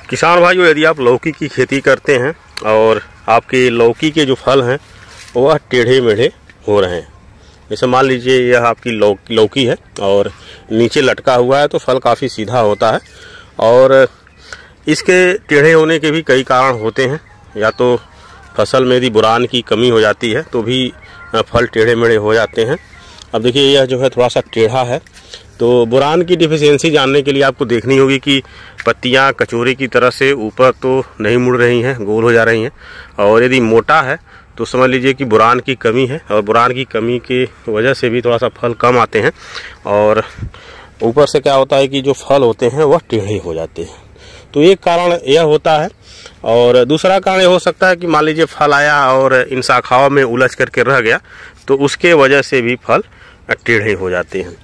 किसान भाइयों, यदि आप लौकी की खेती करते हैं और आपके लौकी के जो फल हैं वह टेढ़े मेढ़े हो रहे हैं, जैसे मान लीजिए यह आपकी लौकी है और नीचे लटका हुआ है तो फल काफ़ी सीधा होता है। और इसके टेढ़े होने के भी कई कारण होते हैं। या तो फसल में यदि बोरान की कमी हो जाती है तो भी फल टेढ़े मेढ़े हो जाते हैं। अब देखिए यह जो है थोड़ा सा टेढ़ा है, तो बोरान की डिफिशियंसी जानने के लिए आपको देखनी होगी कि पत्तियां कचौरी की तरह से ऊपर तो नहीं मुड़ रही हैं, गोल हो जा रही हैं। और यदि मोटा है तो समझ लीजिए कि बोरान की कमी है, और बोरान की कमी की वजह से भी थोड़ा सा फल कम आते हैं। और ऊपर से क्या होता है कि जो फल होते हैं वह टेढ़े हो जाते हैं। तो एक कारण यह होता है। और दूसरा कारण यह हो सकता है कि मान लीजिए फल आया और इन शाखाओं में उलझ करके रह गया, तो उसके वजह से भी फल टेढ़े हो जाते हैं।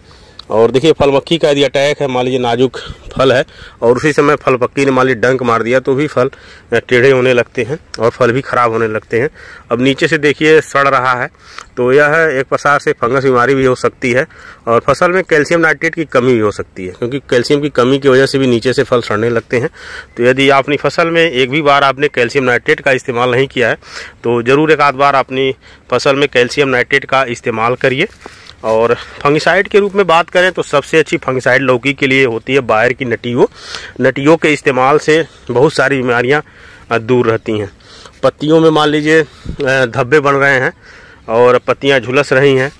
और देखिए फल मक्खी का यदि अटैक है, मान लीजिए नाजुक फल है और उसी समय फल पक्की ने मान लीजिए डंक मार दिया, तो भी फल टेढ़े होने लगते हैं और फल भी खराब होने लगते हैं। अब नीचे से देखिए सड़ रहा है, तो यह एक प्रकार से फंगस बीमारी भी हो सकती है। और फसल में कैल्शियम नाइट्रेट की कमी भी हो सकती है, क्योंकि कैल्शियम की कमी की वजह से भी नीचे से फल सड़ने लगते हैं। तो यदि अपनी फसल में एक भी बार आपने कैल्शियम नाइट्रेट का इस्तेमाल नहीं किया है तो ज़रूर एक आध बार अपनी फसल में कैल्शियम नाइट्रेट का इस्तेमाल करिए। और फंगिसाइड के रूप में बात करें तो सबसे अच्छी फंगिसाइड लौकी के लिए होती है बायर की नटियो। नटियो के इस्तेमाल से बहुत सारी बीमारियां दूर रहती हैं। पत्तियों में मान लीजिए धब्बे बन रहे हैं और पत्तियां झुलस रही हैं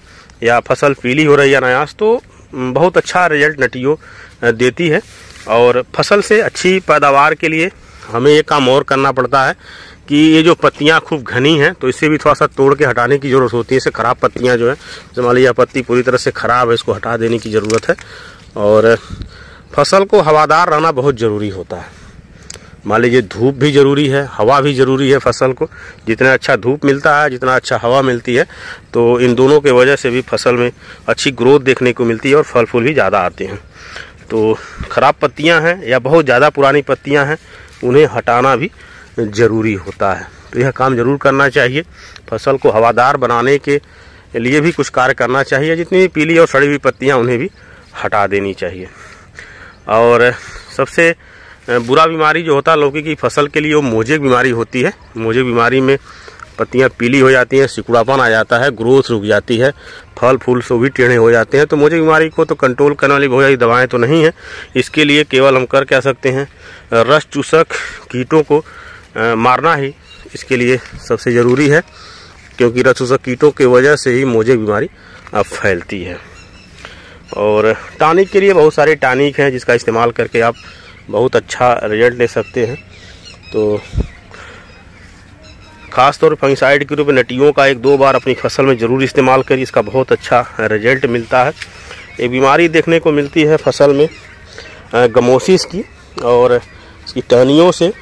या फसल पीली हो रही है अनायास, तो बहुत अच्छा रिजल्ट नटियो देती है। और फसल से अच्छी पैदावार के लिए हमें ये काम और करना पड़ता है कि ये जो पत्तियां खूब घनी हैं तो इसे भी थोड़ा सा तोड़ के हटाने की ज़रूरत होती है। इससे ख़राब पत्तियां जो है, जैसे मान लीजिए पत्ती पूरी तरह से ख़राब है, इसको हटा देने की ज़रूरत है। और फसल को हवादार रहना बहुत ज़रूरी होता है। मान लीजिए धूप भी ज़रूरी है, हवा भी ज़रूरी है। फसल को जितना अच्छा धूप मिलता है, जितना अच्छा हवा मिलती है, तो इन दोनों के वजह से भी फसल में अच्छी ग्रोथ देखने को मिलती है और फल फूल भी ज़्यादा आते हैं। तो ख़राब पत्तियाँ हैं या बहुत ज़्यादा पुरानी पत्तियाँ हैं, उन्हें हटाना भी ज़रूरी होता है। तो यह काम ज़रूर करना चाहिए। फसल को हवादार बनाने के लिए भी कुछ कार्य करना चाहिए। जितनी भी पीली और सड़ी हुई पत्तियां उन्हें भी हटा देनी चाहिए। और सबसे बुरा बीमारी जो होता है लौकी की फसल के लिए वो मोजेक बीमारी होती है। मोजेक बीमारी में पत्तियां पीली हो जाती हैं, सिकुड़ापन आ जाता है, ग्रोथ रुक जाती है, फल फूल से भी टेढ़े हो जाते हैं। तो मोजेक बीमारी को तो कंट्रोल करने वाली बहुत सारी दवाएँ तो नहीं हैं। इसके लिए केवल हम कर क्या सकते हैं, रस चूसक कीटों को मारना ही इसके लिए सबसे ज़रूरी है, क्योंकि रस चूसक कीटों की वजह से ही मोजेक बीमारी अब फैलती है। और टॉनिक के लिए बहुत सारे टॉनिक हैं जिसका इस्तेमाल करके आप बहुत अच्छा रिजल्ट ले सकते हैं। तो ख़ास तौर पर फंगिसाइड के रूप में नटियों का 1-2 बार अपनी फसल में ज़रूर इस्तेमाल करिए, इसका बहुत अच्छा रिजल्ट मिलता है। एक बीमारी देखने को मिलती है फसल में गमोसिस की, और इसकी टहनियों से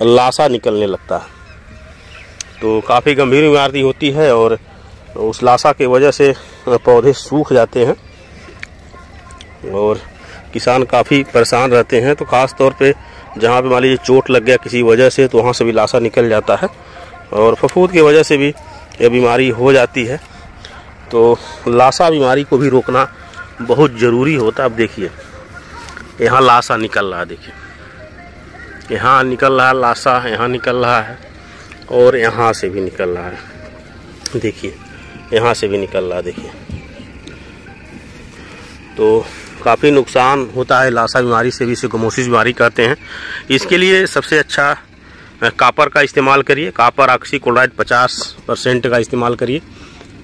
लाशा निकलने लगता है। तो काफ़ी गंभीर बीमारी होती है और उस लाशा की वजह से पौधे सूख जाते हैं और किसान काफ़ी परेशान रहते हैं। तो ख़ास तौर पे जहाँ पे मान लीजिए चोट लग गया किसी वजह से, तो वहाँ से भी लाशा निकल जाता है और फफूंद की वजह से भी ये बीमारी हो जाती है। तो लाशा बीमारी को भी रोकना बहुत ज़रूरी होता है। अब देखिए यहाँ लाशा निकल रहा है, देखिए यहाँ निकल रहा है लाशा, यहाँ निकल रहा है और यहाँ से भी निकल रहा है, देखिए यहाँ से भी निकल रहा है, देखिए। तो काफ़ी नुकसान होता है लाशा बीमारी से भी, इसे गमोसिस बीमारी कहते हैं। इसके लिए सबसे अच्छा कापर का इस्तेमाल करिए। कापर ऑक्सीक्लोराइड 50% का इस्तेमाल करिए,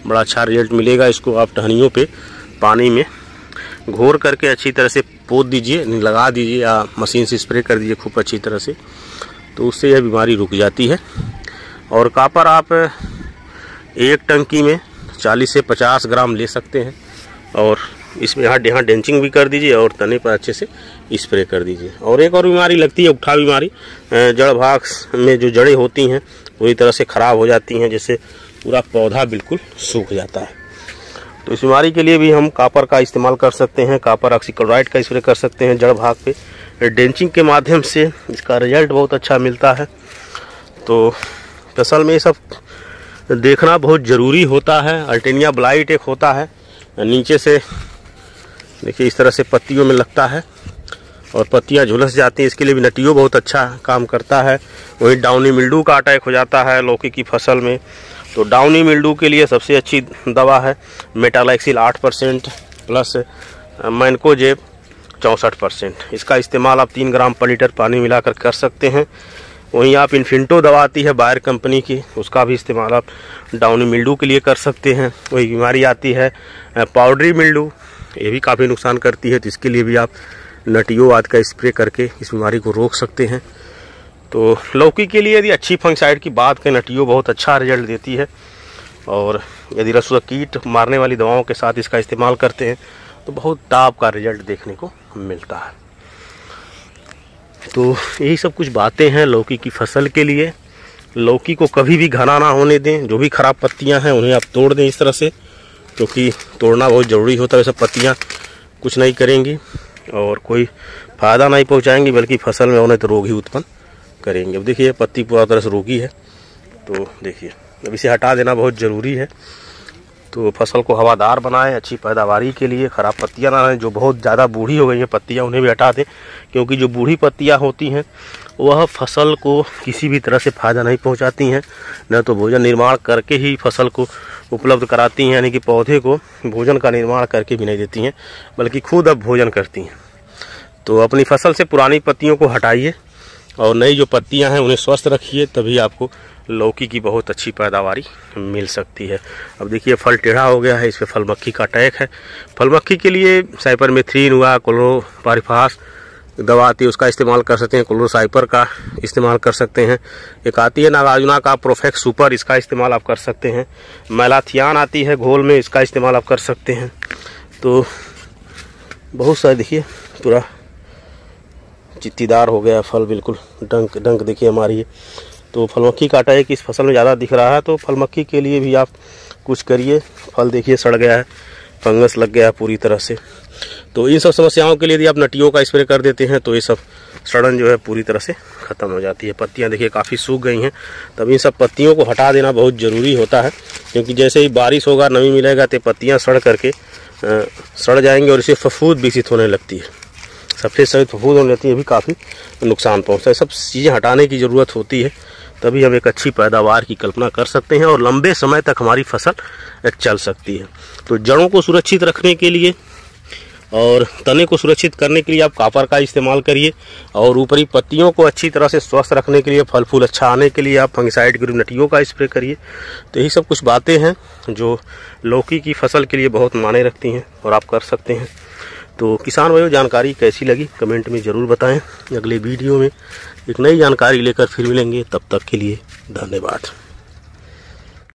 बड़ा अच्छा रिजल्ट मिलेगा। इसको आप टहनियों पे पानी में घोर करके अच्छी तरह से पोत दीजिए, लगा दीजिए या मशीन से स्प्रे कर दीजिए खूब अच्छी तरह से, तो उससे यह बीमारी रुक जाती है। और कापर आप एक टंकी में 40 से 50 ग्राम ले सकते हैं और इसमें यहाँ डेंचिंग भी कर दीजिए और तने पर अच्छे से स्प्रे कर दीजिए। और एक और बीमारी लगती है उठा बीमारी। जड़ भाग में जो जड़ें होती हैं पूरी तरह से ख़राब हो जाती हैं, जिससे पूरा पौधा बिल्कुल सूख जाता है। तो इस बीमारी के लिए भी हम कापर का इस्तेमाल कर सकते हैं, कापर ऑक्सीक्लोराइड का स्प्रे कर सकते हैं जड़ भाग पे। डेंचिंग के माध्यम से इसका रिजल्ट बहुत अच्छा मिलता है। तो फसल में ये सब देखना बहुत ज़रूरी होता है। अल्टेनिया ब्लाइट एक होता है, नीचे से देखिए इस तरह से पत्तियों में लगता है और पत्तियां झुलस जाती हैं, इसके लिए भी नटियो बहुत अच्छा काम करता है। वही डाउनी मिल्डू का अटैक हो जाता है लौकी की फसल में, तो डाउनी मिल्डू के लिए सबसे अच्छी दवा है मेटालाइक्सिल 8% प्लस मैनकोजेब 64%। इसका इस्तेमाल आप 3 ग्राम पर लीटर पानी मिलाकर कर सकते हैं। वहीं आप इन्फिंटो दवा आती है बायर कंपनी की, उसका भी इस्तेमाल आप डाउनी मिल्डू के लिए कर सकते हैं। वही बीमारी आती है पाउडरी मिल्डू, ये भी काफ़ी नुकसान करती है, तो इसके लिए भी आप नटियो आदि का स्प्रे करके इस बीमारी को रोक सकते हैं। तो लौकी के लिए यदि अच्छी फंगसाइड की बात करें, नटियो बहुत अच्छा रिजल्ट देती है। और यदि रसुआ कीट मारने वाली दवाओं के साथ इसका इस्तेमाल करते हैं तो बहुत टॉप का रिजल्ट देखने को मिलता है। तो यही सब कुछ बातें हैं लौकी की फसल के लिए। लौकी को कभी भी घना ना होने दें, जो भी खराब पत्तियां हैं उन्हें आप तोड़ दें इस तरह से, क्योंकि तोड़ना बहुत ज़रूरी होता है। वैसे पत्तियां कुछ नहीं करेंगी और कोई फ़ायदा नहीं पहुंचाएंगी, बल्कि फसल में उन्हें तो रोग ही उत्पन्न करेंगे। अब देखिए पत्ती पूरा तरह से रोगी है, तो देखिए अब इसे हटा देना बहुत ज़रूरी है। तो फसल को हवादार बनाएं अच्छी पैदावारी के लिए, ख़राब पत्तियां ना रहें। जो बहुत ज़्यादा बूढ़ी हो गई हैं पत्तियां उन्हें भी हटा दें, क्योंकि जो बूढ़ी पत्तियां होती हैं वह फसल को किसी भी तरह से फ़ायदा नहीं पहुंचाती हैं, न तो भोजन निर्माण करके ही फसल को उपलब्ध कराती हैं, यानी कि पौधे को भोजन का निर्माण करके भी नहीं देती हैं, बल्कि खुद अब भोजन करती हैं। तो अपनी फसल से पुरानी पत्तियों को हटाइए और नई जो पत्तियां हैं उन्हें स्वस्थ रखिए, तभी आपको लौकी की बहुत अच्छी पैदावारी मिल सकती है। अब देखिए फल टेढ़ा हो गया है, इस पर फल मक्खी का अटैक है। फल मक्खी के लिए साइपरमेथ्रिन हुआ, क्लोरोपाइरिफास दवा आती है उसका इस्तेमाल कर सकते हैं, क्लोरोसाइपर का इस्तेमाल कर सकते हैं। एक आती है नागार्जुना का प्रोफेक्स सुपर, इसका इस्तेमाल आप कर सकते हैं। मैलाथियान आती है घोल में, इसका इस्तेमाल आप कर सकते हैं। तो बहुत सारे देखिए पूरा चित्तीदार हो गया फल, बिल्कुल डंक देखिए हमारी। तो फल मक्खी का अटैक इस फसल में ज़्यादा दिख रहा है, तो फल मक्खी के लिए भी आप कुछ करिए। फल देखिए सड़ गया है, फंगस लग गया है पूरी तरह से। तो इन सब समस्याओं के लिए यदि आप नटियों का स्प्रे कर देते हैं तो ये सब सड़न जो है पूरी तरह से ख़त्म हो जाती है। पत्तियां देखिए काफ़ी सूख गई हैं, तब इन सब पत्तियों को हटा देना बहुत ज़रूरी होता है, क्योंकि जैसे ही बारिश होगा नमी मिलेगा तो पत्तियाँ सड़ करके सड़ जाएंगी और इसे फफूंद विकसित होने लगती है। सफ़ेद फफूंद होने लगती है, भी काफ़ी नुकसान पहुँचता है। सब चीज़ें हटाने की ज़रूरत होती है, तभी हम एक अच्छी पैदावार की कल्पना कर सकते हैं और लंबे समय तक हमारी फसल चल सकती है। तो जड़ों को सुरक्षित रखने के लिए और तने को सुरक्षित करने के लिए आप कॉपर का इस्तेमाल करिए, और ऊपरी पत्तियों को अच्छी तरह से स्वस्थ रखने के लिए, फल फूल अच्छा आने के लिए आप फंगिसाइड के नटियों का स्प्रे करिए। तो यही सब कुछ बातें हैं जो लौकी की फसल के लिए बहुत मायने रखती हैं और आप कर सकते हैं। तो किसान भाइयों, जानकारी कैसी लगी कमेंट में ज़रूर बताएं। अगले वीडियो में एक नई जानकारी लेकर फिर मिलेंगे, तब तक के लिए धन्यवाद।